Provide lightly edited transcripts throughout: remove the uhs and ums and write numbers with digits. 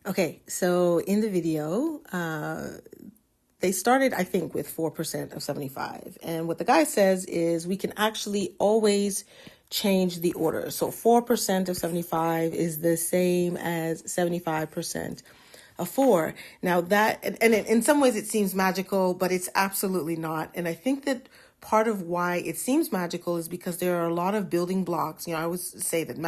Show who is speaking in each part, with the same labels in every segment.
Speaker 1: Okay, so in the video, they started, I think, with 4% of 75. And what the guy says is we can actually always change the order. So 4% of 75 is the same as 75% of 4. Now that, and in some ways it seems magical, but it's absolutely not. And I think that part of why it seems magical is because there are a lot of building blocks. I always say that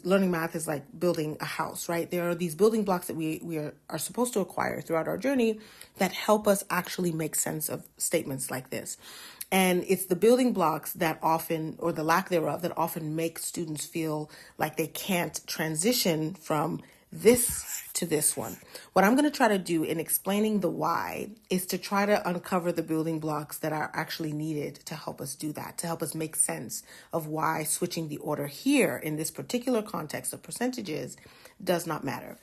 Speaker 1: learning math is like building a house, right? There are these building blocks that we are supposed to acquire throughout our journey that help us actually make sense of statements like this. And it's the building blocks that often, or the lack thereof, that often make students feel like they can't transition from this to this one. What I'm going to try to do in explaining the why is to try to uncover the building blocks that are actually needed to help us do that, to help us make sense of why switching the order here in this particular context of percentages does not matter.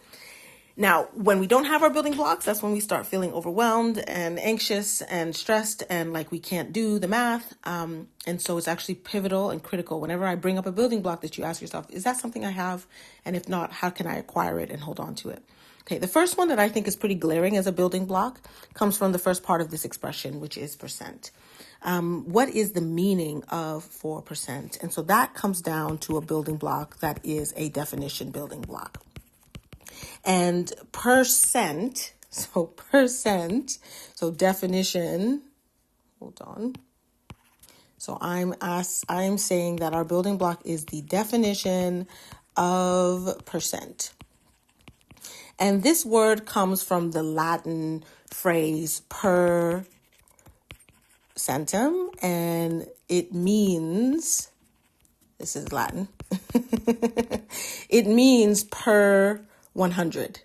Speaker 1: Now, when we don't have our building blocks, that's when we start feeling overwhelmed and anxious and stressed and like we can't do the math. And so it's actually pivotal and critical. Whenever I bring up a building block, that you ask yourself, is that something I have? And if not, how can I acquire it and hold on to it? Okay, the first one that I think is pretty glaring as a building block comes from the first part of this expression, which is percent. What is the meaning of 4%? And so that comes down to a building block that is a definition building block. And percent, so definition, hold on. So I'm saying that our building block is the definition of percent. And this word comes from the Latin phrase per centum, and it means, this is Latin, it means per 100,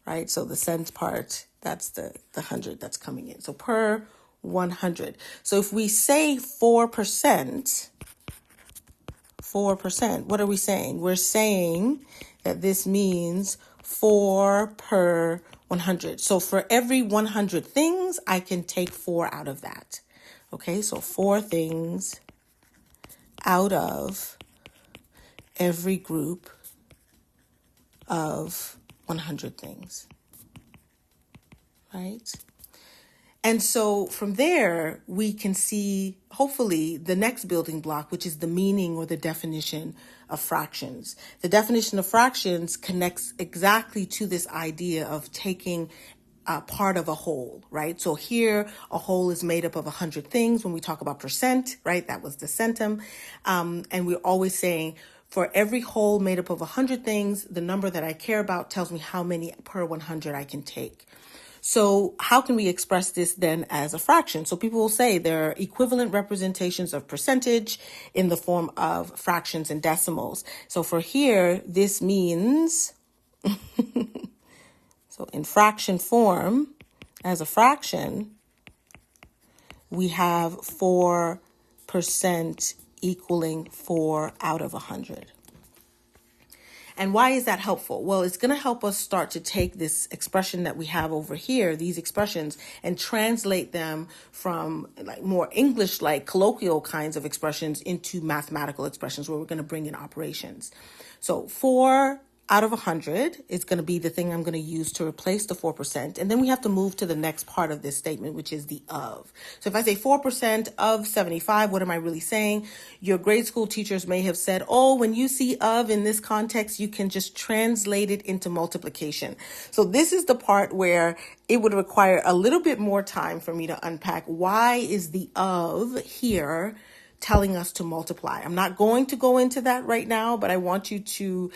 Speaker 1: right? So the cent part, that's the 100 that's coming in. So per 100. So if we say 4%, what are we saying? We're saying that this means 4 per 100. So for every 100 things, I can take 4 out of that. Okay, so 4 things out of every group of 100 things, right? And so from there, we can see, hopefully, the next building block, which is the meaning or the definition of fractions. The definition of fractions connects exactly to this idea of taking part of a whole, right? So here, a whole is made up of 100 things. When we talk about percent, right, that was the centum. And we're always saying, for every whole made up of 100 things, the number that I care about tells me how many per 100 I can take. So how can we express this then as a fraction? So people will say there are equivalent representations of percentage in the form of fractions and decimals. So for here, this means, so in fraction form, as a fraction, we have 4% equaling 4 out of 100. And why is that helpful? Well, it's going to help us start to take this expression that we have over here, these expressions, and translate them from like more English, like colloquial kinds of expressions into mathematical expressions where we're going to bring in operations. So 4 out of 100 is going to be the thing I'm going to use to replace the 4%. And then we have to move to the next part of this statement, which is the of. So if I say 4% of 75, what am I really saying? Your grade school teachers may have said, oh, when you see of in this context, you can just translate it into multiplication. So this is the part where it would require a little bit more time for me to unpack. Why is the of here telling us to multiply? I'm not going to go into that right now, but I want you to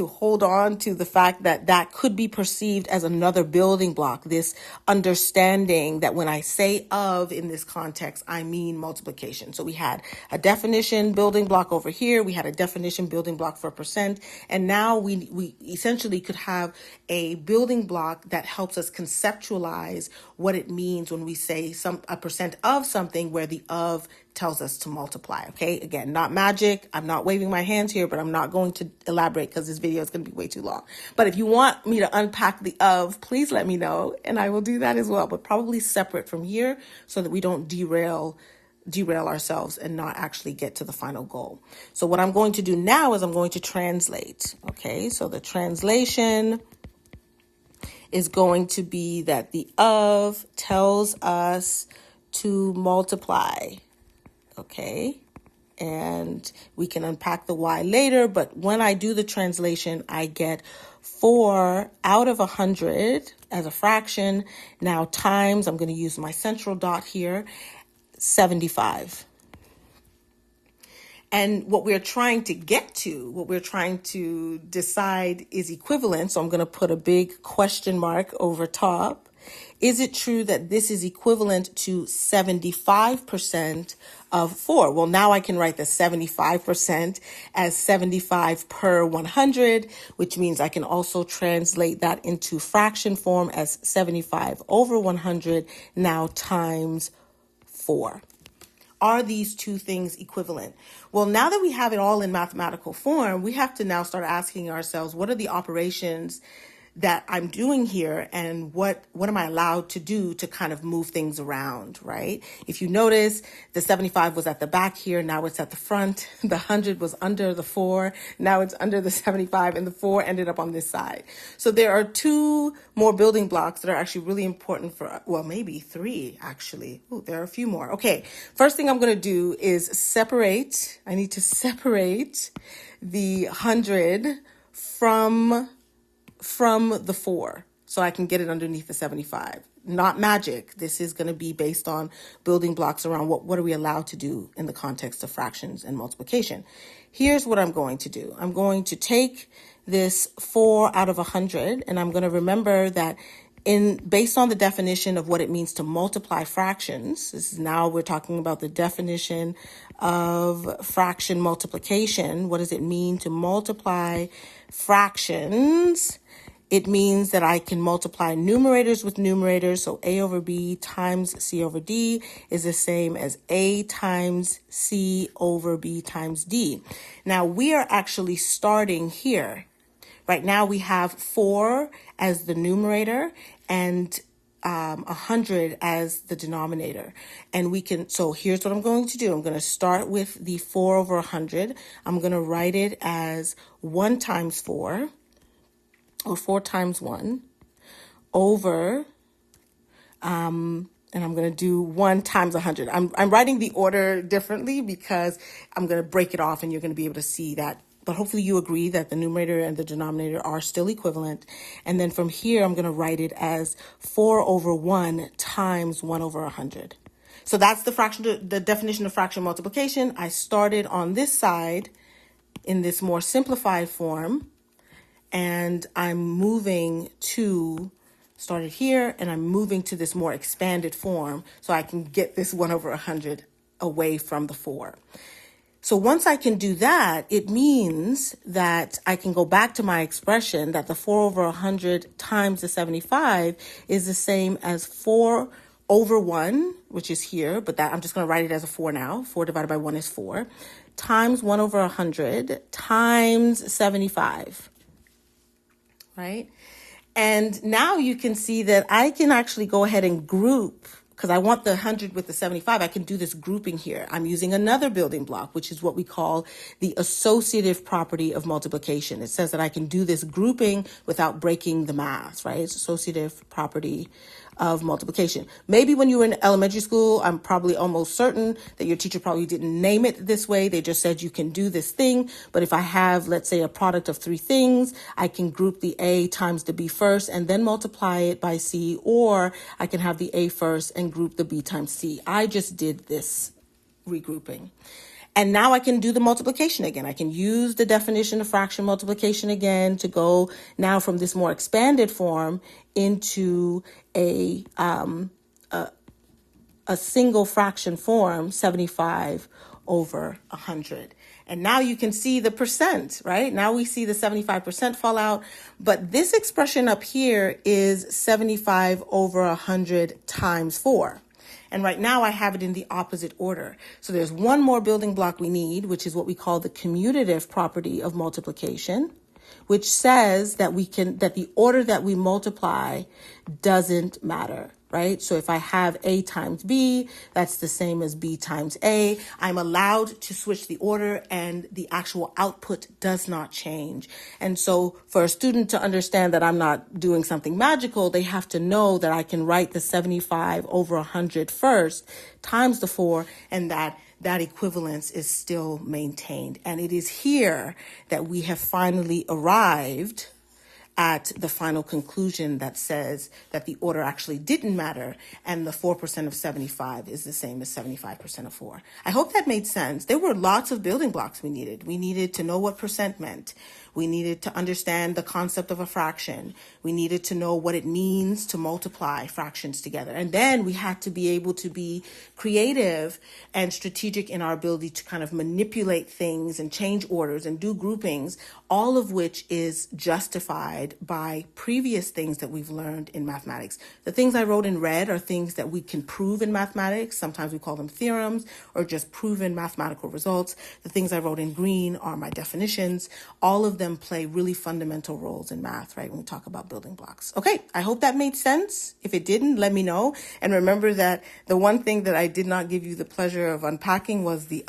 Speaker 1: hold on to the fact that that could be perceived as another building block, this understanding that when I say of in this context, I mean multiplication. So we had a definition building block over here. We had a definition building block for percent. And now we essentially could have a building block that helps us conceptualize what it means when we say a percent of something where the of tells us to multiply. Okay, again, not magic. I'm not waving my hands here, but I'm not going to elaborate because this video is going to be way too long. But if you want me to unpack the of, please let me know and I will do that as well, but probably separate from here so that we don't derail derail ourselves and not actually get to the final goal. So what I'm going to do now is I'm going to translate. Okay, so the translation is going to be that the of tells us to multiply. Okay, and we can unpack the why later, but when I do the translation, I get 4 out of 100 as a fraction. Now times, I'm going to use my central dot here, 75. And what we're trying to get to, what we're trying to decide is equivalent. So I'm going to put a big question mark over top. Is it true that this is equivalent to 75% of 4? Well, now I can write the 75% as 75 per 100, which means I can also translate that into fraction form as 75 over 100, now times 4. Are these two things equivalent? Well, now that we have it all in mathematical form, we have to now start asking ourselves, what are the operations that I'm doing here, and what am I allowed to do to kind of move things around, right? If you notice, the 75 was at the back here, now it's at the front. The 100 was under the 4, now it's under the 75, and the 4 ended up on this side. So there are 2 more building blocks that are actually really important for, well, maybe 3 actually. Ooh, there are a few more. Okay, first thing I'm going to do is separate. I need to separate the 100 from the 4 so I can get it underneath the 75. Not magic. This is going to be based on building blocks around what are we allowed to do in the context of fractions and multiplication. Here's what I'm going to do. I'm going to take this 4 out of 100, and I'm going to remember that based on the definition of what it means to multiply fractions, this is now we're talking about the definition of fraction multiplication. What does it mean to multiply fractions? It means that I can multiply numerators with numerators. So a over b times c over d is the same as a times c over b times d. Now we are actually starting here. Right now we have 4 as the numerator and 100 as the denominator. And so here's what I'm going to do. I'm going to start with the 4 over 100. I'm going to write it as 1 times 4, or 4 times 1, over, and I'm going to do 1 times 100. I'm writing the order differently because I'm going to break it off and you're going to be able to see that. But hopefully you agree that the numerator and the denominator are still equivalent. And then from here, I'm going to write it as 4 over 1 times 1 over 100. So that's the definition of fraction multiplication. I started on this side in this more simplified form, and I'm moving started here, and I'm moving to this more expanded form so I can get this 1 over 100 away from the 4. So once I can do that, it means that I can go back to my expression that the 4 over 100 times the 75 is the same as 4 over 1, which is here, but that I'm just going to write it as a 4 now. 4 divided by 1 is 4, times 1 over 100 times 75. Right? And now you can see that I can actually go ahead and group, because I want the 100 with the 75. I can do this grouping here. I'm using another building block, which is what we call the associative property of multiplication. It says that I can do this grouping without breaking the math, right? It's associative property of multiplication. Maybe when you were in elementary school, I'm probably almost certain that your teacher probably didn't name it this way. They just said you can do this thing. But if I have, let's say, a product of 3 things, I can group the A times the B first and then multiply it by C, or I can have the A first and group the B times C. I just did this regrouping. And now I can do the multiplication again. I can use the definition of fraction multiplication again to go now from this more expanded form into a single fraction form, 75 over 100. And now you can see the percent, right? Now we see the 75% fall out, but this expression up here is 75 over 100 times 4. And right now I have it in the opposite order. So there's one more building block we need, which is what we call the commutative property of multiplication, which says that that the order that we multiply doesn't matter. right? So if I have A times B, that's the same as B times A. I'm allowed to switch the order and the actual output does not change. And so for a student to understand that I'm not doing something magical, they have to know that I can write the 75 over 100 first times the 4, and that equivalence is still maintained. And it is here that we have finally arrived at the final conclusion that says that the order actually didn't matter and the 4% of 75 is the same as 75% of 4. I hope that made sense. There were lots of building blocks we needed. We needed to know what percent meant. We needed to understand the concept of a fraction. We needed to know what it means to multiply fractions together. And then we had to be able to be creative and strategic in our ability to kind of manipulate things and change orders and do groupings, all of which is justified by previous things that we've learned in mathematics. The things I wrote in red are things that we can prove in mathematics. Sometimes we call them theorems or just proven mathematical results. The things I wrote in green are my definitions. All of them play really fundamental roles in math, right, when we talk about building blocks. Okay, I hope that made sense. If it didn't, let me know. And remember that the one thing that I did not give you the pleasure of unpacking was the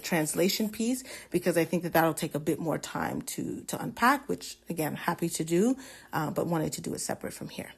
Speaker 1: translation piece, because I think that that'll take a bit more time to unpack, which again, happy to do, but wanted to do it separate from here.